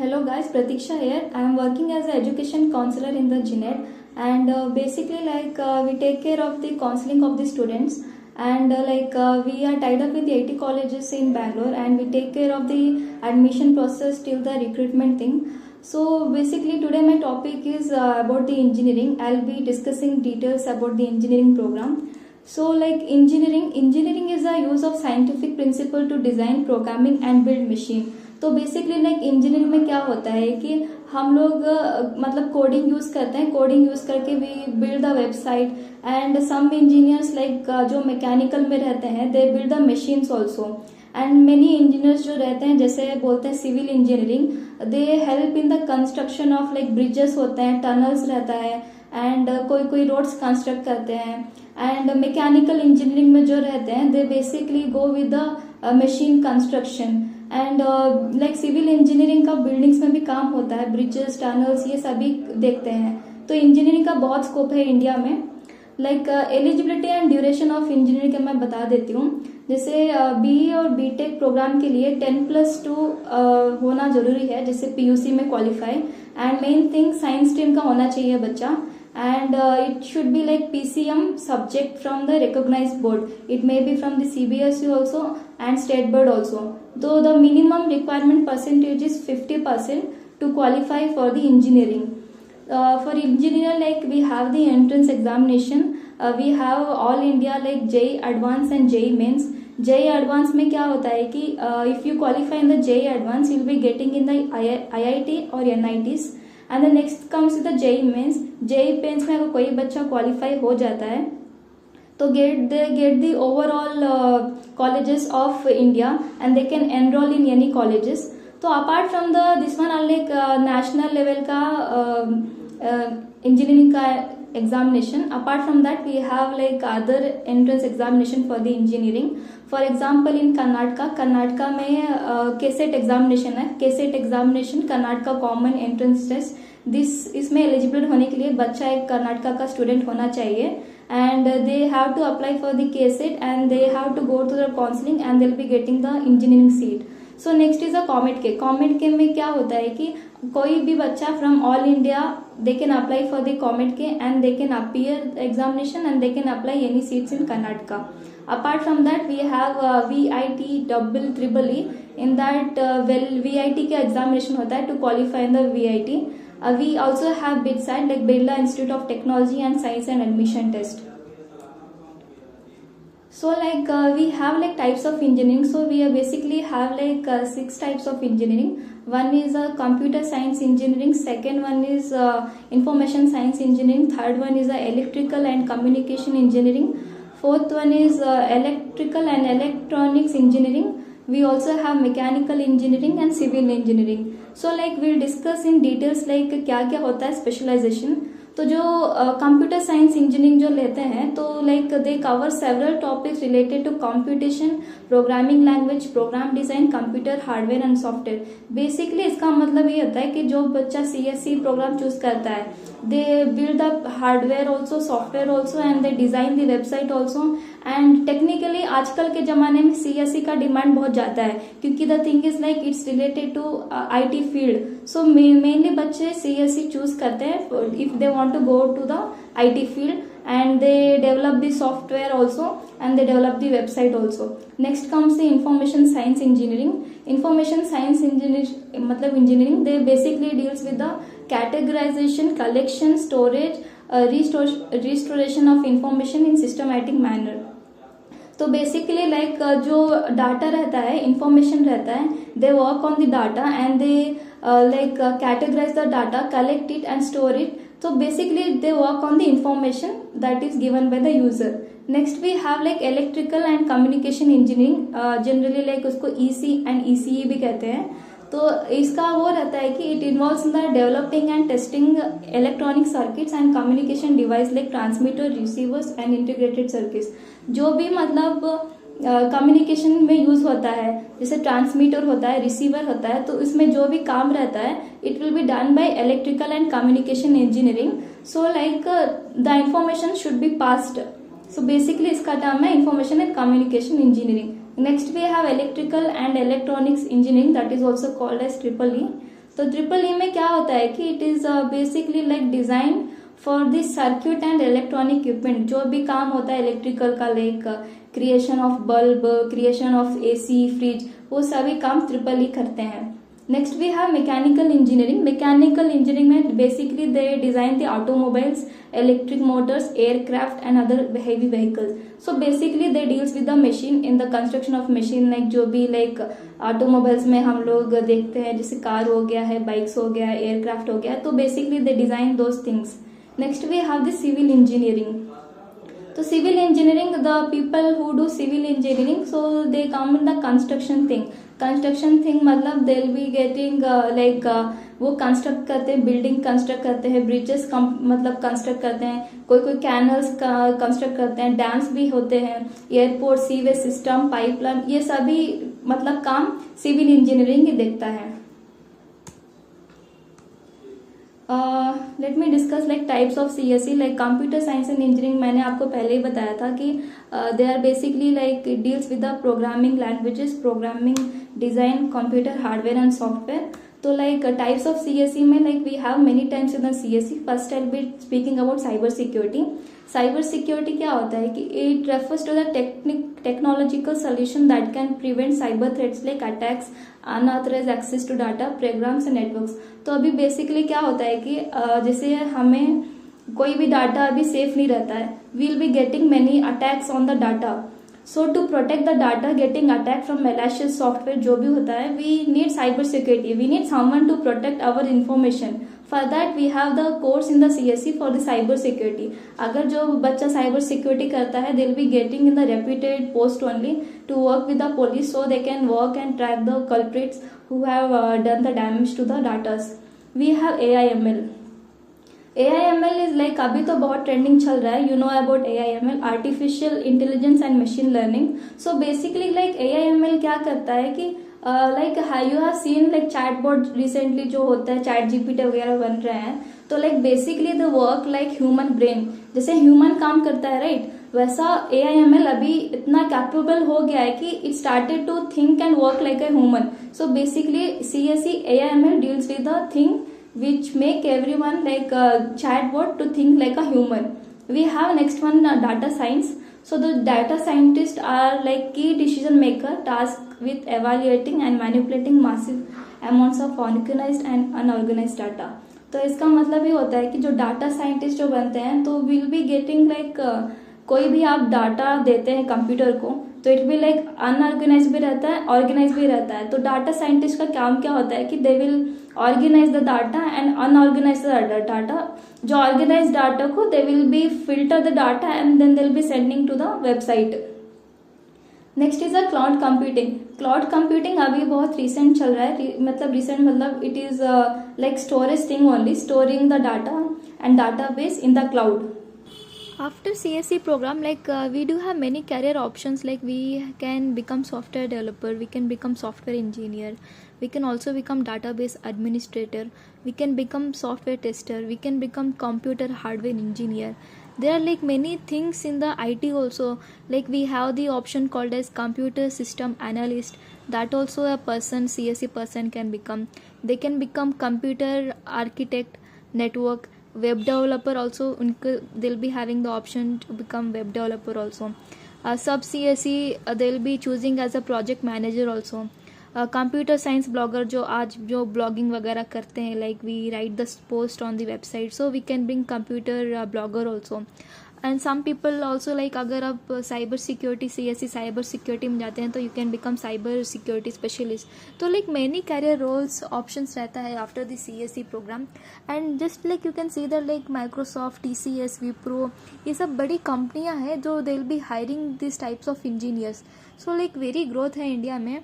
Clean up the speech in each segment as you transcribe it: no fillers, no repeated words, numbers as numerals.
Hello guys, Pratiksha here. I am working as an education counselor in the GNET, and basically we take care of the counseling of the students, and we are tied up with the 80 colleges in Bangalore, and we take care of the admission process till the recruitment thing. So basically today my topic is about the engineering. I'll be discussing details about the engineering program. So engineering is the use of scientific principle to design, programming and build machine. तो basically engineering में क्या होता है कि हम लोग मतलब coding use करते हैं. कोडिंग यूज करके we build the website, and some engineers जो मैकेनिकल में रहते हैं they build the machines also. And many engineers जो रहते हैं जैसे बोलते हैं civil engineering, they help in the construction of bridges होते हैं, टनल्स रहता है, एंड कोई रोड्स कंस्ट्रक्ट करते हैं. एंड मैकेनिकल इंजीनियरिंग में जो रहते हैं they basically go with the machine construction. And civil engineering का बिल्डिंग्स में भी काम होता है, ब्रिजेस, टनल्स, ये सभी देखते हैं. तो इंजीनियरिंग का बहुत स्कोप है इंडिया में. Eligibility and duration of engineering मैं बता देती हूँ. जैसे बीई और बीटेक प्रोग्राम के लिए 10+2 होना जरूरी है, जैसे पीयूसी में qualify. And main thing science stream का होना चाहिए बच्चा. And it should be PCM subject from the recognized board. It may be from the CBSE also and state board also. Though the minimum requirement percentage is 50% to qualify for the engineering. For engineer we have the entrance examination. We have all India JEE Advanced and JEE Mains. JEE Advanced में क्या होता है कि if you qualify in the JEE Advanced, you'll be getting in the IIT or NITs. And the next comes the JEE mains. JEE mains में अगर कोई बच्चा qualify हो जाता है तो get the overall colleges of India and they can enrol in any colleges. तो apart from this one national level का इंजीनियरिंग का examination. Apart from that we have other entrance examination for the engineering. For example in Karnataka में KCET examination है. KCET examination Karnataka common entrance test. इसमें eligible होने के लिए बच्चा एक कर्नाटका का स्टूडेंट होना चाहिए. And they have to apply for the KCET and they have to go to the counselling and they will be getting the engineering seat. So next is a COMEDK में क्या होता है कि कोई भी बच्चा from all India they can apply for the COMET and they can appear the examination and they can apply any seats in Karnataka. Apart from that we have VIT EEE. In that VIT का examination होता है to qualify in the VIT. We also have BITSAT Birla Institute of Technology and Science and Admission Test. So we have types of engineering. So we basically have 6 types of engineering. One is computer science engineering, second one is information science engineering, third one is electrical and communication engineering, fourth one is electrical and electronics engineering. We also have mechanical engineering and civil engineering. So we'll discuss in details क्या क्या होता है specialization. तो जो computer science engineering जो लेते हैं तो they cover several topics related to computation, programming language, program design, computer hardware and software. Basically इसका मतलब ये होता है कि जो बच्चा CSE प्रोग्राम चूज करता है दे build the hardware also, software also and they design the website also. And technically आजकल के जमाने में CSE का डिमांड बहुत ज्यादा है क्योंकि the thing is it's related to IT field. So mainly बच्चे CSE चूज करते हैं if they want to go to the IT field, and they develop the software also and they develop the website also. Next comes the information science engineering. Information science engineering they basically deals with the categorization, collection, storage, restoration of information in systematic manner. तो basically जो data रहता है, information रहता है, they work on the data and they categorise the data, collect it and store it. So basically they work on the information that is given by the user. Next we have electrical and communication engineering. Generally उसको EC and ECE भी कहते हैं. तो इसका वो रहता है कि it involves in the developing and testing electronic circuits and communication device like transmitter, receivers and integrated circuits. जो भी कम्युनिकेशन में यूज होता है, जैसे ट्रांसमीटर होता है, रिसीवर होता है, तो इसमें जो भी काम रहता है it will be done by electrical and communication engineering. So the information should be passed. So basically इसका टर्म है information and communication engineering. Next we have electrical and electronics engineering, that is also called as EEE. तो triple E में क्या होता है कि it is basically like design for this circuit and electronic equipment, जो भी काम होता है इलेक्ट्रिकल का, like creation of bulb, creation of AC, fridge, वो सभी काम ट्रिपल ई करते हैं. Next we have mechanical engineering. Mechanical engineering में basically they design the automobiles, electric motors, aircraft and other heavy vehicles. So basically they deals with the machine in the construction of machine, like जो भी like automobiles में हम लोग देखते हैं, जैसे car हो गया है, बाइक्स हो गया है, एयरक्राफ्ट हो गया है, तो basically they design those things. Next we have the civil engineering. तो civil engineering, the people who do civil engineering, so they come in the construction thing. Construction thing मतलब they will be getting like वो construct करते हैं, building construct करते हैं, bridges मतलब construct करते हैं, कोई कोई कैनल्स कंस्ट्रक्ट करते हैं, डैम्स भी होते हैं, एयरपोर्ट, सीवेज सिस्टम, पाइपलाइन, ये सभी मतलब काम सिविल इंजीनियरिंग ही देखता है. Let me discuss like types of CSE. Like computer science and engineering मैंने आपको पहले ही बताया था कि they are basically like deals with the programming languages, programming, design, computer hardware and software. तो लाइक टाइप्स ऑफ सीएसई में like we have many types in the CSE. First I will be speaking about cyber security. Cyber security क्या होता है कि it refers to the technological solution that can prevent cyber threats like attacks, unauthorised access to data, programs and networks. तो अभी basically क्या होता है कि जैसे हमें कोई भी डाटा अभी सेफ नहीं रहता है, we will be getting many attacks on the data. So to protect the data getting attack from malicious software जो भी होता है, we need cyber security, we need someone to protect our information. For that we have the course in the CSE for the cyber security. अगर जो बच्चा cyber security करता है, they will be getting in the reputed post only to work with the police, so they can work and track the culprits who have done the damage to the datas. We have AIML. AIML is like अभी तो बहुत trending चल रहा है. You know about AIML, Artificial Intelligence and Machine Learning. So basically like AIML क्या करता है कि like you have seen like chatbot recently जो होता है, चैट जीपीटी वगैरह बन रहे हैं. तो like basically the work like human brain, जैसे ह्यूमन काम करता है राइट, वैसा AIML अभी इतना कैपेबल हो गया है कि it started to think and work like a human. So basically CSE AIML deals with the thing which make everyone like a chatbot to think like a human. We have next one data science. So the data scientists are like key decision maker tasked with evaluating and manipulating massive amounts of organized and unorganized data. तो इसका मतलब ये होता है कि जो data scientist जो बनते हैं, तो विल बी गेटिंग लाइक कोई भी आप डाटा देते हैं कंप्यूटर को, तो इट भी लाइक अनऑर्गेनाइज भी रहता है, ऑर्गेनाइज भी रहता है. तो डाटा साइंटिस्ट का काम क्या होता है कि they will organise the data and unorganise the data. जो ऑर्गेनाइज डाटा को they will be filter the data and then they will be sending to the website. Next is a cloud computing. Cloud computing अभी बहुत recent चल रहा है, मतलब recent मतलब it is like storage thing only, storing the data and database in the cloud. After CSE program, like we do have many career options, like we can become software developer, we can become software engineer, we can also become database administrator, we can become software tester, we can become computer hardware engineer. There are like many things in the IT also, like we have the option called as computer system analyst, that also a person, CSE person can become. They can become computer architect, network, web developer also. They'll be having the option to become web developer also. Sub CSE they'll be choosing as a project manager also. Computer science blogger जो आज जो blogging वगैरह करते हैं, like we write the post on the website, so we can bring computer blogger also. And some people also like अगर आप cyber security CSE cyber security में जाते हैं, तो you can become cyber security specialist. तो like many career roles options रहता है after the CSE programme. And just like you can see that like Microsoft, TCS, Wipro, ये सब बड़ी कंपनियां हैं जो they will be hiring this types of engineers. So like very growth है India में,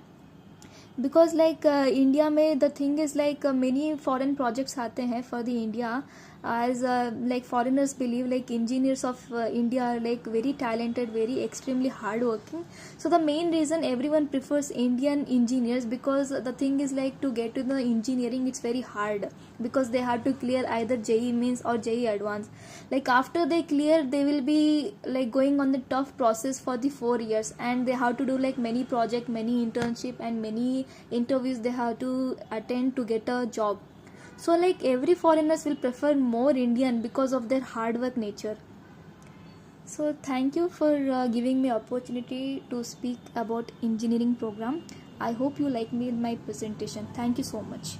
बिकॉज लाइक इंडिया में the thing is like many foreign projects आते हैं for the India. as like foreigners believe like engineers of India are like very talented, very extremely hardworking. So the main reason everyone prefers Indian engineers, because the thing is like to get to the engineering it's very hard, because they have to clear either JEE Mains or JEE Advanced. Like after they clear, they will be like going on the tough process for the 4 years, and they have to do like many project, many internship, and many interviews they have to attend to get a job. So like every foreigners will prefer more Indian because of their hard work nature. So thank you for giving me opportunity to speak about engineering program. I hope you like me in my presentation. Thank you so much.